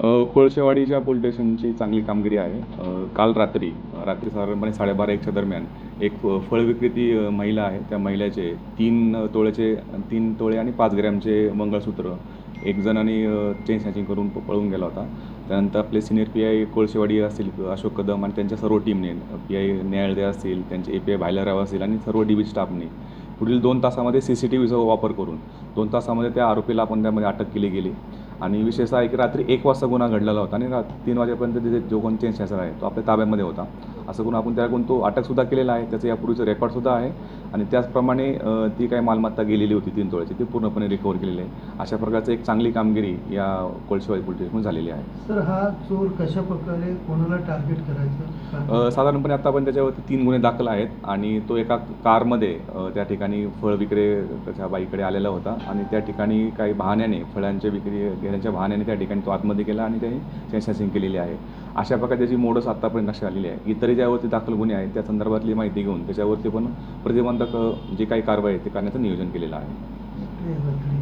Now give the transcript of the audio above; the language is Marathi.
कोळशेवाडीच्या पोलीस स्टेशनची चांगली कामगिरी आहे. काल रात्री साधारणपणे 12:30-1च्या दरम्यान एक फळ विक्रेती महिला आहे. त्या महिलेचे 3 तोळे आणि 5 ग्रॅमचे मंगळसूत्र एक जणाने चेन स्नॅचिंग करून पळून गेला होता. त्यानंतर आपले सिनियर पी-आय कोळशेवाडी असतील अशोक कदम आणि त्यांच्या सर्व टीमने, पी-आय न्यायालय असतील, त्यांचे ए-पी-आय भायलाराव असतील आणि सर्व DB स्टाफने पुढील 2 तासामध्ये CCTVचा वापर करून 2 तासामध्ये त्या आरोपीला आपण त्यामध्ये अटक केली गेली. आणि विशेष आहे की रात्री 1 वाजता गुन्हा घडलेला होता आणि 3 वाजेपर्यंत तिथे जो कोण चेन स्नॅचर आहे तो आपल्या ताब्यामध्ये होता. असं करून आपण त्याकडून तो अटकसुद्धा केलेला आहे. त्याचं यापूर्वीचं रेकॉर्डसुद्धा आहे आणि त्याचप्रमाणे ती काही मालमत्ता गेलेली होती 3 तोळ्याची ती पूर्णपणे रिकव्हर केलेली आहे. अशा प्रकारचं एक चांगली कामगिरी या कोळशेवाडी पोलीस स्टेशनमध्ये झालेली आहे. सर, हा चोर कशा प्रकारे कोणाला टार्गेट करायचं? साधारणपणे आता आपण त्याच्यावरती 3 गुन्हे दाखल आहेत आणि तो एका कारमध्ये त्या ठिकाणी फळ विक्रेत्याच्या बाईकडे आलेला होता आणि त्या ठिकाणी काही बहाण्याने फळांच्या विक्री घेण्याच्या बहाण्याने त्या ठिकाणी तो आतमध्ये गेला आणि त्याने चेन स्नॅचिंग केलेली आहे. अशा प्रकारे त्याची मोडस आत्तापर्यंत लक्षात आलेली आहे. इतरही ज्यावरती दाखल गुन्हे आहेत त्या संदर्भातली माहिती घेऊन त्याच्यावरती पण प्रतिबंधक जी काही कारवाई आहे ते करण्याचं नियोजन केलेलं आहे.